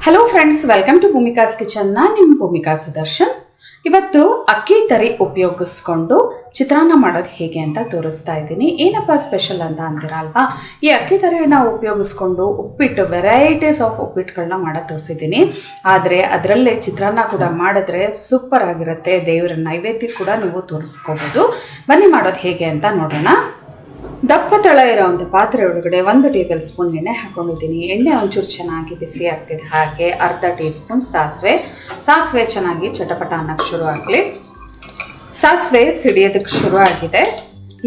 Hello friends, welcome to Bhumika's kitchen. ನಾನು ನಿಮ್ಮ ಭೂಮಿಕಾ ಸುದರ್ಶನ್. ಇವತ್ತು ಅಕ್ಕಿ ತರಿ ಉಪಯೋಗಿಸ್ಕೊಂಡು ಚಿತ್ರಾನ್ನ ಮಾಡೋದು ಹೇಗೆ ಅಂತ ತೋರಿಸ್ತಾ ಇದ್ದೀನಿ. ಏನಪ್ಪ ಸ್ಪೆಷಲ್ ಅಂತ ಅಂತೀರಾ ಅಲ್ವಾ? ಈ ಅಕ್ಕಿ ತರಿನ ಉಪಯೋಗಿಸ್ಕೊಂಡು ಉಪ್ಪಿಟ್ಟು, ವೆರೈಟೀಸ್ ಆಫ್ ಉಪ್ಪಿಟ್ಟುಗಳನ್ನ ಮಾಡೋದು ತೋರಿಸಿದ್ದೀನಿ. ಆದರೆ ಅದರಲ್ಲೇ ಚಿತ್ರಾನ್ನ ಕೂಡ ಮಾಡಿದ್ರೆ ಸೂಪರ್ ಆಗಿರುತ್ತೆ. ದೇವರ ನೈವೇದ್ಯ ಕೂಡ ನೀವು ತೋರಿಸ್ಕೋಬೋದು. ಬನ್ನಿ ಮಾಡೋದು ಹೇಗೆ ಅಂತ ನೋಡೋಣ. ದಪ್ಪ ತಳ ಇರೋವಂಥ ಪಾತ್ರೆ ಒಳಗಡೆ 1 ಟೇಬಲ್ ಸ್ಪೂನ್ ಎಣ್ಣೆ ಹಾಕೊಂಡಿದ್ದೀನಿ. ಎಣ್ಣೆ ಒಂಚೂರು ಚೆನ್ನಾಗಿ ಬಿಸಿ ಆಗ್ತಿದೆ. ಹಾಗೆ ಅರ್ಧ ಟೀ ಸ್ಪೂನ್ ಸಾಸಿವೆ ಚೆನ್ನಾಗಿ ಚಟಪಟ ಅನ್ನೋಕ್ಕೆ ಶುರು ಆಗಲಿ. ಸಾಸಿವೆ ಸಿಡಿಯೋದಕ್ಕೆ ಶುರು ಆಗಿದೆ.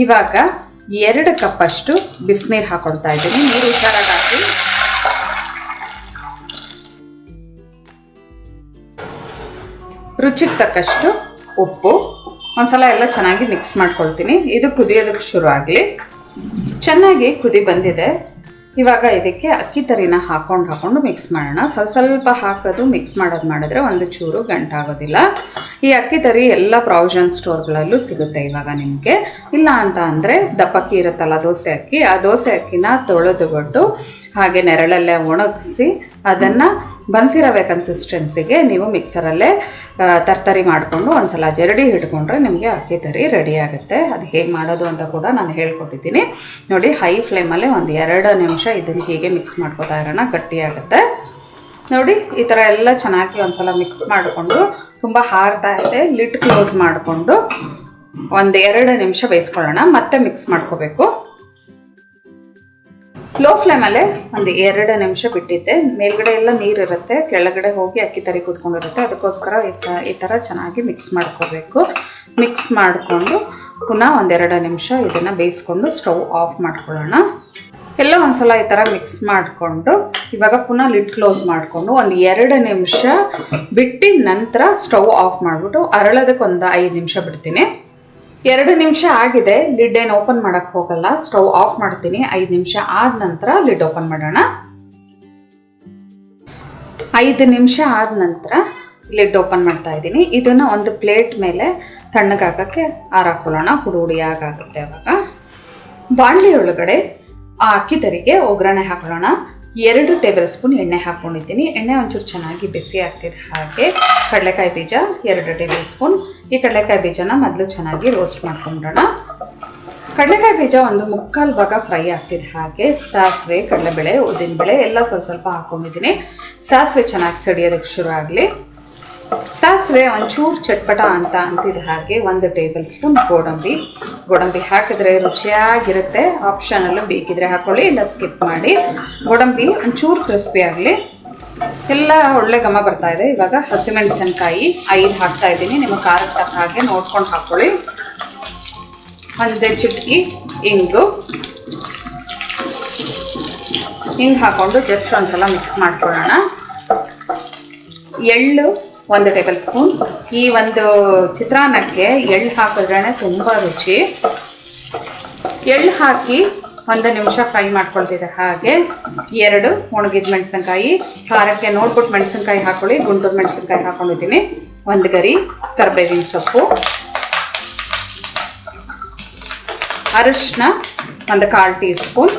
ಇವಾಗ 2 ಕಪ್ಪಷ್ಟು ಬಿಸಿನೀರು ಹಾಕೊಳ್ತಾ ಇದ್ದೀನಿ. ನೀರು ಹುಷಾರಾಗಿ ಹಾಕಿ. ರುಚಿಗೆ ತಕ್ಕಷ್ಟು ಉಪ್ಪು. ಒಂದ್ಸಲ ಎಲ್ಲ ಚೆನ್ನಾಗಿ ಮಿಕ್ಸ್ ಮಾಡ್ಕೊಳ್ತೀನಿ. ಇದು ಕುದಿಯೋದಕ್ಕೆ ಶುರು ಆಗಲಿ. ಚೆನ್ನಾಗಿ ಕುದಿ ಬಂದಿದೆ. ಇವಾಗ ಇದಕ್ಕೆ ಅಕ್ಕಿ ತರಿನ ಹಾಕೊಂಡು ಮಿಕ್ಸ್ ಮಾಡೋಣ. ಸ್ವಲ್ಪ ಹಾಕೋದು ಮಿಕ್ಸ್ ಮಾಡಿದ್ರೆ ಒಂದು ಚೂರು ಗಂಟಾಗೋದಿಲ್ಲ. ಈ ಅಕ್ಕಿ ತರಿ ಎಲ್ಲ ಪ್ರಾವಿಷನ್ ಸ್ಟೋರ್ಗಳಲ್ಲೂ ಸಿಗುತ್ತೆ ಇವಾಗ ನಿಮಗೆ. ಇಲ್ಲ ಅಂತ ಅಂದರೆ ದಪ್ಪಕ್ಕಿ ಇರುತ್ತಲ್ಲ, ದೋಸೆ ಅಕ್ಕಿ, ಆ ದೋಸೆ ಅಕ್ಕಿನ ತೊಳೆದುಬಿಟ್ಟು ಹಾಗೆ ನೆರಳಲ್ಲೇ ಒಣಗಿಸಿ ಅದನ್ನು ಬನ್ಸಿರವೆ ಕನ್ಸಿಸ್ಟೆನ್ಸಿಗೆ ನೀವು ಮಿಕ್ಸರಲ್ಲೇ ತರ್ತರಿ ಮಾಡಿಕೊಂಡು ಒಂದ್ಸಲ ಜರಡಿ ಹಿಡ್ಕೊಂಡ್ರೆ ನಿಮಗೆ ಅಕ್ಕಿ ತರಿ ರೆಡಿ ಆಗುತ್ತೆ. ಅದು ಹೇಗೆ ಮಾಡೋದು ಅಂತ ಕೂಡ ನಾನು ಹೇಳ್ಕೊಟ್ಟಿದ್ದೀನಿ ನೋಡಿ. ಹೈ ಫ್ಲೇಮಲ್ಲೇ 1-2 ನಿಮಿಷ ಇದನ್ನು ಹೀಗೆ ಮಿಕ್ಸ್ ಮಾಡ್ಕೊತಾ ಇರೋಣ. ಗಟ್ಟಿಯಾಗುತ್ತೆ ನೋಡಿ. ಈ ಥರ ಎಲ್ಲ ಚೆನ್ನಾಗಿ ಒಂದ್ಸಲ ಮಿಕ್ಸ್ ಮಾಡಿಕೊಂಡು, ತುಂಬ ಹಾರ್ತಾ ಇದೆ, ಲಿಡ್ ಕ್ಲೋಸ್ ಮಾಡಿಕೊಂಡು 1-2 ನಿಮಿಷ ಬೇಯಿಸ್ಕೊಳ್ಳೋಣ. ಮತ್ತೆ ಮಿಕ್ಸ್ ಮಾಡ್ಕೋಬೇಕು. ಲೋ ಫ್ಲೇಮಲ್ಲೇ 1-2 ನಿಮಿಷ ಬಿಟ್ಟಿದ್ದೆ. ಮೇಲ್ಗಡೆ ಎಲ್ಲ ನೀರಿರುತ್ತೆ, ಕೆಳಗಡೆ ಹೋಗಿ ಅಕ್ಕಿ ತರಿ ಕುತ್ಕೊಂಡಿರುತ್ತೆ. ಅದಕ್ಕೋಸ್ಕರ ಈ ಥರ ಚೆನ್ನಾಗಿ ಮಿಕ್ಸ್ ಮಾಡ್ಕೋಬೇಕು. ಮಿಕ್ಸ್ ಮಾಡಿಕೊಂಡು ಪುನಃ 1-2 ನಿಮಿಷ ಇದನ್ನು ಬೇಯಿಸ್ಕೊಂಡು ಸ್ಟವ್ ಆಫ್ ಮಾಡ್ಕೊಳ್ಳೋಣ. ಎಲ್ಲ ಒಂದ್ಸಲ ಈ ಥರ ಮಿಕ್ಸ್ ಮಾಡಿಕೊಂಡು ಇವಾಗ ಪುನಃ ಲಿಡ್ ಕ್ಲೋಸ್ ಮಾಡಿಕೊಂಡು 1-2 ನಿಮಿಷ ಬಿಟ್ಟು ನಂತರ ಸ್ಟವ್ ಆಫ್ ಮಾಡಿಬಿಟ್ಟು ಅರಳೋದಕ್ಕೆ 5 ನಿಮಿಷ ಬಿಡ್ತೀನಿ. 2 ನಿಮಿಷ ಆಗಿದೆ. ಲಿಡ್ ಏನು ಓಪನ್ ಮಾಡೋಕ್ಕೆ ಹೋಗಲ್ಲ. ಸ್ಟವ್ ಆಫ್ ಮಾಡ್ತೀನಿ. 5 ನಿಮಿಷ ಆದ ನಂತರ ಲಿಡ್ ಓಪನ್ ಮಾಡೋಣ. 5 ನಿಮಿಷ ಆದ ನಂತರ ಲಿಡ್ ಓಪನ್ ಮಾಡ್ತಾ ಇದ್ದೀನಿ. ಇದನ್ನು ಒಂದು ಪ್ಲೇಟ್ ಮೇಲೆ ತಣ್ಣಗಾಕಕ್ಕೆ ಹಾರಾಕೊಳ್ಳೋಣ. ಹುಡಿಯಾಗುತ್ತೆ. ಅವಾಗ ಬಾಣಲಿ ಒಳಗಡೆ ಆ ಅಕ್ಕಿ ತರಿಗೆ ಒಗ್ಗರಣೆ ಹಾಕೊಳ್ಳೋಣ. 2 ಟೇಬಲ್ ಸ್ಪೂನ್ ಎಣ್ಣೆ ಹಾಕ್ಕೊಂಡಿದ್ದೀನಿ. ಎಣ್ಣೆ ಒಂಚೂರು ಚೆನ್ನಾಗಿ ಬಿಸಿ ಆಗ್ತಿದೆ. ಹಾಗೆ ಕಡಲೆಕಾಯಿ ಬೀಜ 2 ಟೇಬಲ್ ಸ್ಪೂನ್. ಈ ಕಡಲೆಕಾಯಿ ಬೀಜನ ಮೊದಲು ಚೆನ್ನಾಗಿ ರೋಸ್ಟ್ ಮಾಡ್ಕೊಂಡ್ಬಿಡೋಣ. ಕಡಲೆಕಾಯಿ ಬೀಜ 1/4 ಭಾಗ ಫ್ರೈ ಆಗ್ತಿದೆ. ಹಾಗೆ ಸಾಸಿವೆ, ಕಡಲೆಬೇಳೆ, ಉದ್ದಿನಬೇಳೆ ಎಲ್ಲ ಸ್ವಲ್ಪ ಹಾಕ್ಕೊಂಡಿದ್ದೀನಿ. ಸಾಸಿವೆ ಚೆನ್ನಾಗಿ ಸಿಡಿಯೋದಕ್ಕೆ ಶುರು ಆಗಲಿ. ಸಾಸಿವೆ ಒಂಚೂರು ಚಟ್ಪಟ ಅಂತ ಅಂತಿದೆ. ಹಾಗೆ 1 ಟೇಬಲ್ ಸ್ಪೂನ್ ಗೋಡಂಬಿ ಹಾಕಿದ್ರೆ ರುಚಿಯಾಗಿರುತ್ತೆ. ಆಪ್ಷನಲ್ಲೂ ಬೇಕಿದ್ರೆ ಹಾಕೊಳ್ಳಿ, ಇಲ್ಲ ಸ್ಕಿಪ್ ಮಾಡಿ. ಗೋಡಂಬಿ ಒಂಚೂರು ಕ್ರಿಸ್ಪಿ ಆಗಲಿ. ಎಲ್ಲ ಒಳ್ಳೆ ಘಮ ಬರ್ತಾ ಇದೆ. ಇವಾಗ ಹಸಿಮೆಣಸಿನಕಾಯಿ 5 ಹಾಕ್ತಾ ಇದ್ದೀನಿ. ನಿಮ್ಮ ಖಾರಕ್ಕೆ ತಕ್ಕ ಹಾಗೆ ನೋಡ್ಕೊಂಡು ಹಾಕ್ಕೊಳ್ಳಿ. 1 ಚಿಟಕಿ ಹಿಂಗು ಹಾಕ್ಕೊಂಡು ಜಸ್ಟ್ ಒಂದ್ಸಲ ಮಿಕ್ಸ್ ಮಾಡ್ಕೊಳ್ಳೋಣ. ಎಳ್ಳು 1 ಟೇಬಲ್ ಸ್ಪೂನ್. ಈ ಒಂದು ಚಿತ್ರಾನ್ನಕ್ಕೆ ಎಳ್ಳು ಹಾಕಿದ್ರೇ ತುಂಬ ರುಚಿ. ಎಳ್ಳು ಹಾಕಿ 1 ನಿಮಿಷ ಫ್ರೈ ಮಾಡ್ಕೊಳ್ತಿದ್ದೆ. ಹಾಗೆ 2 ಒಣಗಿದ ಮೆಣಸಿನ್ಕಾಯಿ, ಖಾರಕ್ಕೆ ನೋಡ್ಬಿಟ್ಟು ಮೆಣಸಿನ್ಕಾಯಿ ಹಾಕೊಳ್ಳಿ. ಗುಂಟೂರು ಮೆಣಸಿನ್ಕಾಯಿ ಹಾಕೊಂಡಿದ್ದೀನಿ. 1 ಗರಿ ಕರಿಬೇವಿನ ಸೊಪ್ಪು, ಅರಿಶಿನ 1/4 ಟೀ ಸ್ಪೂನ್,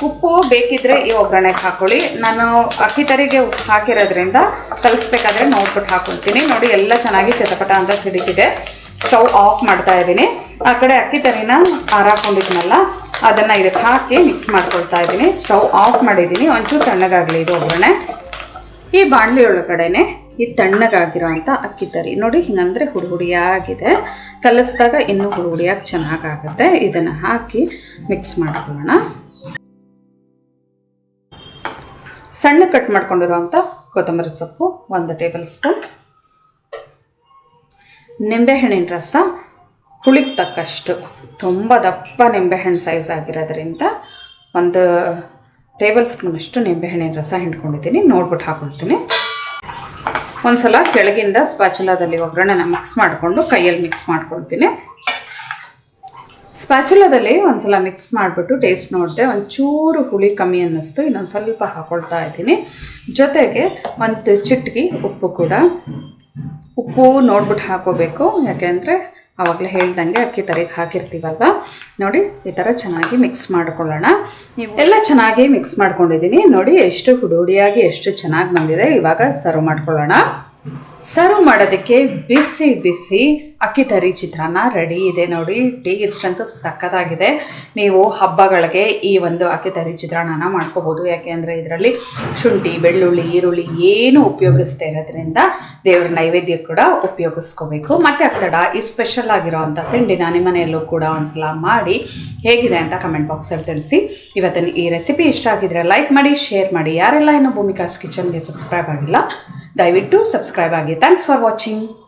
ಉಪ್ಪು ಬೇಕಿದ್ರೆ ಈ ಒಗ್ಗರಣೆಗೆ ಹಾಕೊಳ್ಳಿ. ನಾನು ಅಕ್ಕಿ ತರಿಗೆ ಉಪ್ಪು ಹಾಕಿರೋದ್ರಿಂದ ಕಲಿಸ್ಬೇಕಾದ್ರೆ ನೋಡ್ಬಿಟ್ಟು ಹಾಕೊಳ್ತೀನಿ. ನೋಡಿ, ಎಲ್ಲ ಚೆನ್ನಾಗಿ ಚಟಪಟ ಅಂತ ಸಿಡಿತಿದೆ. ಸ್ಟವ್ ಆಫ್ ಮಾಡ್ತಾ ಇದ್ದೀನಿ. ಆ ಕಡೆ ಅಕ್ಕಿ ತರಿನ ಹಾರಾಕೊಂಡಿದ್ನಲ್ಲ, ಅದನ್ನು ಇದಕ್ಕೆ ಹಾಕಿ ಮಿಕ್ಸ್ ಮಾಡ್ಕೊಳ್ತಾ ಇದ್ದೀನಿ. ಸ್ಟವ್ ಆಫ್ ಮಾಡಿದ್ದೀನಿ. ಒಂಚೂರು ತಣ್ಣಗಾಗಲಿ ಇದು ಒಗ್ಗರಣೆ. ಈ ಬಾಣಲಿ ಒಳಗಡೆನೆ ಈ ತಣ್ಣಗಾಗಿರೋಂಥ ಅಕ್ಕಿ ತರಿ ನೋಡಿ, ಹಿಂಗಂದರೆ ಹುಡಿಯಾಗಿದೆ. ಕಲಿಸಿದಾಗ ಇನ್ನೂ ಹುಡಿಯಾಗಿ ಚೆನ್ನಾಗಾಗುತ್ತೆ. ಇದನ್ನು ಹಾಕಿ ಮಿಕ್ಸ್ ಮಾಡ್ಕೊಳ್ಳೋಣ. ಸಣ್ಣ ಕಟ್ ಮಾಡ್ಕೊಂಡಿರೋಂಥ ಕೊತ್ತಂಬರಿ ಸೊಪ್ಪು 1 ಟೇಬಲ್ ಸ್ಪೂನ್, ನಿಂಬೆಹಣ್ಣಿನ ರಸ ಹುಳಿಗೆ ತಕ್ಕಷ್ಟು, ತುಂಬ ದಪ್ಪ ನಿಂಬೆಹಣ್ಣು ಸೈಜ್ ಆಗಿರೋದ್ರಿಂದ 1 ಟೇಬಲ್ ಸ್ಪೂನಷ್ಟು ನಿಂಬೆಹಣ್ಣಿನ ರಸ ಹಿಂಡ್ಕೊಂಡಿದ್ದೀನಿ. ನೋಡ್ಬಿಟ್ಟು ಹಾಕೊಳ್ತೀನಿ. ಒಂದ್ಸಲ ಕೆಳಗಿಂದ ಸ್ಪ್ಯಾಚುಲಾದಲ್ಲಿ ಒಗ್ಗರಣೆನ ಮಿಕ್ಸ್ ಮಾಡಿಕೊಂಡು ಕೈಯಲ್ಲಿ ಮಿಕ್ಸ್ ಮಾಡ್ಕೊಳ್ತೀನಿ. ಸ್ಪ್ಯಾಚುಲಾದಲ್ಲಿ ಒಂದ್ಸಲ ಮಿಕ್ಸ್ ಮಾಡಿಬಿಟ್ಟು ಟೇಸ್ಟ್ ನೋಡಿದೆ. ಒಂಚೂರು ಹುಳಿ ಕಮ್ಮಿ ಅನ್ನಿಸ್ತು. ಇನ್ನೊಂದು ಸ್ವಲ್ಪ ಹಾಕ್ಕೊಳ್ತಾ ಇದ್ದೀನಿ. ಜೊತೆಗೆ 1 ಚಿಟಕಿ ಉಪ್ಪು ಕೂಡ. ಉಪ್ಪು ನೋಡ್ಬಿಟ್ಟು ಹಾಕೋಬೇಕು, ಯಾಕೆಂದರೆ ಆವಾಗಲೇ ಹೇಳ್ದಂಗೆ ಅಕ್ಕಿ ತರಿಗೆ ಹಾಕಿರ್ತೀವಲ್ವ ನೋಡಿ ಈ ಥರ ಚೆನ್ನಾಗಿ ಮಿಕ್ಸ್ ಮಾಡ್ಕೊಳ್ಳೋಣ. ನೀವು ಎಲ್ಲ ಚೆನ್ನಾಗಿ ಮಿಕ್ಸ್ ಮಾಡ್ಕೊಂಡಿದ್ದೀನಿ ನೋಡಿ, ಎಷ್ಟು ಹುಡುಡಿಯಾಗಿ ಎಷ್ಟು ಚೆನ್ನಾಗಿ ಬಂದಿದೆ. ಇವಾಗ ಸರ್ವ್ ಮಾಡ್ಕೊಳ್ಳೋಣ. ಸರ್ವ್ ಮಾಡೋದಕ್ಕೆ ಬಿಸಿ ಬಿಸಿ ಅಕ್ಕಿ ತರಿ ಚಿತ್ರಾನ್ನ ರೆಡಿ ಇದೆ ನೋಡಿ. ಟೇಸ್ಟ್ ಅಂತೂ ಸಖತ್ತಾಗಿದೆ. ನೀವು ಹಬ್ಬಗಳಿಗೆ ಈ ಒಂದು ಅಕ್ಕಿ ತರಿ ಚಿತ್ರಾನ್ನನ ಮಾಡ್ಕೋಬೋದು. ಯಾಕೆ ಅಂದರೆ ಇದರಲ್ಲಿ ಶುಂಠಿ, ಬೆಳ್ಳುಳ್ಳಿ, ಈರುಳ್ಳಿ ಏನು ಉಪಯೋಗಿಸ್ತಾ ಇರೋದ್ರಿಂದ ದೇವ್ರ ನೈವೇದ್ಯ ಕೂಡ ಉಪಯೋಗಿಸ್ಕೋಬೇಕು. ಮತ್ತು ಅಕ್ಕಡ ಈ ಸ್ಪೆಷಲ್ ಆಗಿರೋವಂಥ ತಿಂಡಿನ ನಿಮ್ಮ ಮನೆಯಲ್ಲೂ ಕೂಡ ಒಂದ್ಸಲ ಮಾಡಿ ಹೇಗಿದೆ ಅಂತ ಕಮೆಂಟ್ ಬಾಕ್ಸಲ್ಲಿ ತಿಳಿಸಿ. ಇವತ್ತಿನ ಈ ರೆಸಿಪಿ ಇಷ್ಟ ಆಗಿದ್ರೆ ಲೈಕ್ ಮಾಡಿ, ಶೇರ್ ಮಾಡಿ. ಯಾರೆಲ್ಲ ಇನ್ನೂ ಭೂಮಿಕಾಸ್ ಕಿಚನ್ಗೆ ಸಬ್ಸ್ಕ್ರೈಬ್ ಆಗಿಲ್ಲ ದಯವಿಟ್ಟು ಸಬ್ಸ್ಕ್ರೈಬ್ ಆಗಿ. Thanks for watching.